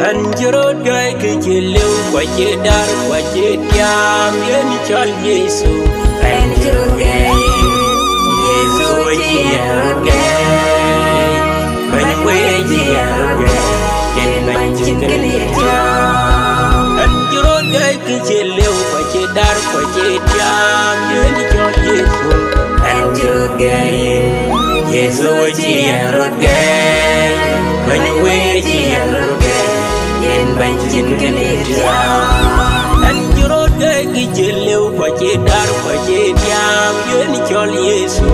anh chưa rốt gai cứ chỉ lưu qua chế đar qua chế tiam yên cho Giêsu anh chưa rốt gai Giêsu với chị rốt gai mình quê chị rốt gai trên mình chính cái liệt cha anh chưa rốt gai cứ chỉ lưu qua chế đar qua chế tiam yên cho Giêsu anh chưa rốt gai Giêsu với chị rốt gai mình quê chị rốt gai bánh chín cái liệt ra anh chưa rốt gai cái chuyện liêu qua chế đar qua chế tiam yên cho Giêsu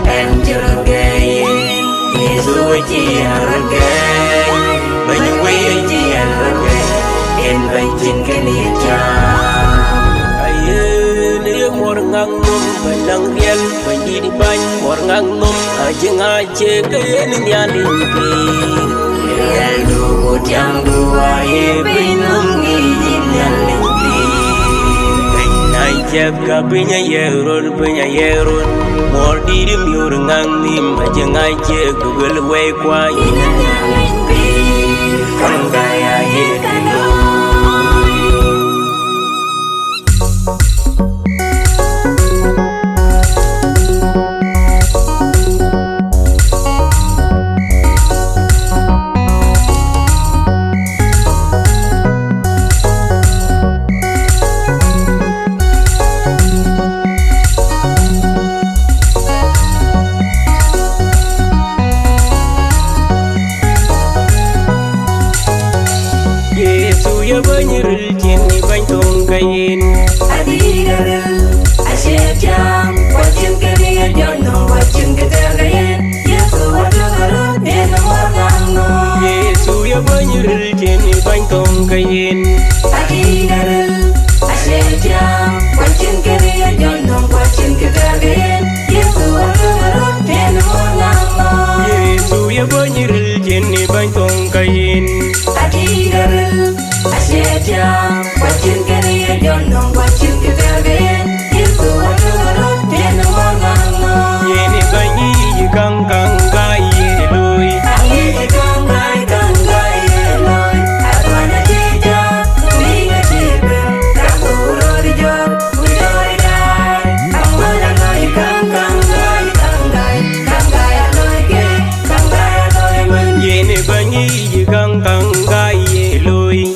anh chưa rốt gai Giêsu với chị rốt gai bánh quê chị rốt gai yên bánh chín cái liệt ra ai nếu một ngang nôm bánh ngang riêng bánh đi đi bánh một ngang nôm ở trên ai chế cái nhà đình Eldu yang dua ye pinum ngijinyan lingki Penai jaga punya yerun Mor dirim yurungang nim Ajangai je google way kwa inanya lingki Kangaya ye kilo Banyirul jeni bantong kain Adigarul asyajam Wajin kariya jono wajin ketagayan Yesu wadagarul dena wargano Yesu ya banyirul jeni bantong kain Adigarul asyajam Wajin kariya jono wajin ketagayan Yesu wadagarul dena wargano Yesu ya banyirul jeni bantong kain Adigarul Asyajam, wajin kariya jono, wajin ketagayan Yesu wadagarul dena wargano Yeni banyi kang gai eloi Angi kang gai eloi Adwana jija, kuminga jibe Rakuro dijor, ujori dai Amana noi kang gai aloi ke Kang gai aloi men Yeni banyi kang gai eloi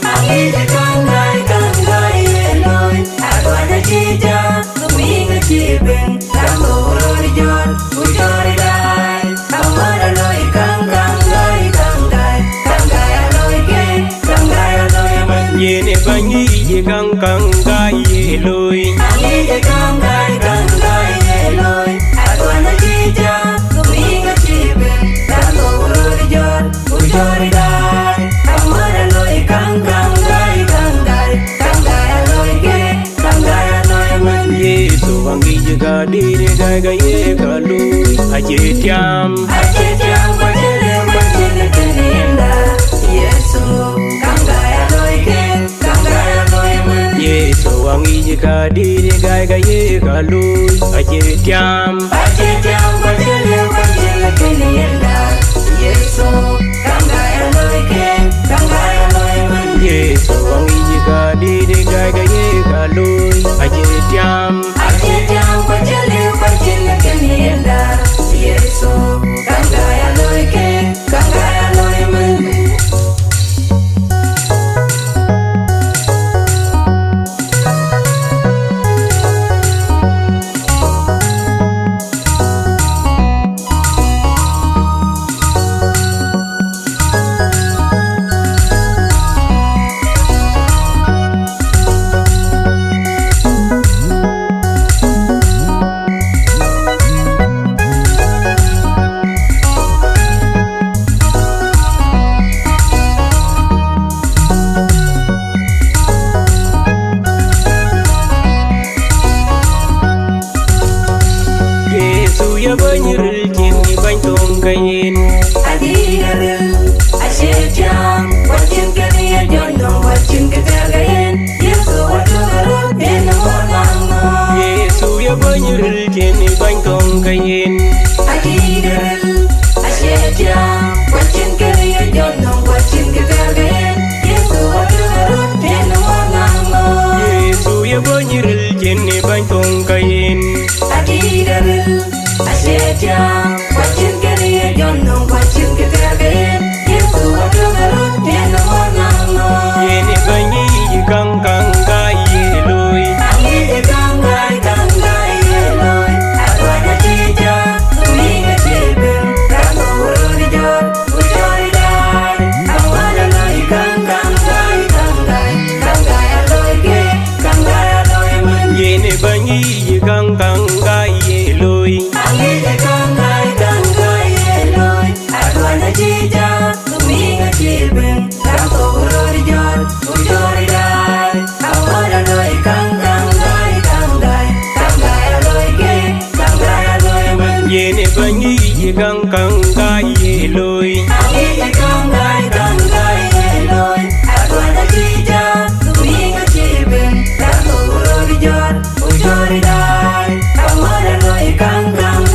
Yene banyi ye kang gai eloi Angi ye kang gai eloi Adwana jija kuminga chibe Rango urori jor ujori dai Amara loi kang gai aloi ke kang gai aloi man Yesu wangi jaga diri gai ye kalui Aje tiam wajele kenienda Yesu kang gai aloi ke Yesu wangi jika diri gai ye kalui Aje tiam wajele kenienda Yesu kang gai aloi ke kang gai aloi man Yesu wangi jika diri gai ye kalui Aje tiam wajele kenienda Yesu kang gai aloi ke kang gai aloi man Banyirul jeni bantong kain Adigarul asyajam Wajin kariya jono wajin ketagayan Yesu wadagarul dena wargano Yesu ya banyirul jeni bantong kain Adigarul asyajam Wajin kariya jono wajin ketagayan Yesu jam Wachin kiri jonung wachin kiterge Yesu wadugarut tiena wanango Yeni banyi kang kang gai yeloi Angide kangai kangai yeloi Agwana chija tuminga chibim Rango ururi jor ujori dai Amwana loi kangai kangai Kangai aloi ge kangai aloi man Yeni banyi kang kang gai yeloi Angide kangai yeloi Agwana chija tuminga chibim Rango ururi jor ujori dai Amwana loi kangai Kangai aloi ge kangai aloi man Yeni banyi kang kang gai yeloi Angide kangai yeloi Agwana chija tuminga chibim Rango ururi jor ujori dai Amwana loi kangai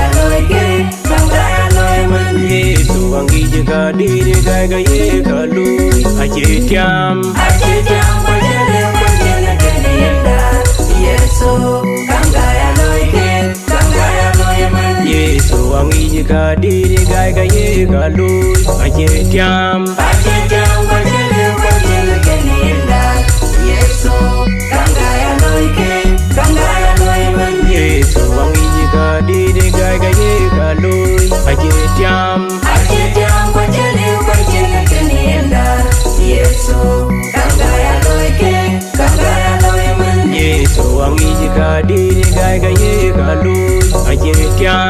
aloi ge kangai aloi man Yesu wangi jaga diri gai gai ye kalui aje tiam Ajejam wajele kene yenda Yesu kangai aloi ge kangai aloi man Yesu wangi jaga diri gai gai ye kalui aje tiam Ajejam wajele kene yenda Yesu kangai aloi ge kangai aloi man Yesu wangi jaga diri gai gai ye kalui aje tiam Ajejam wajele kene yenda Yesu kangai aloi ge kangai aloi man Yesu wangi jaga diri gai gai ye kalui aje tiam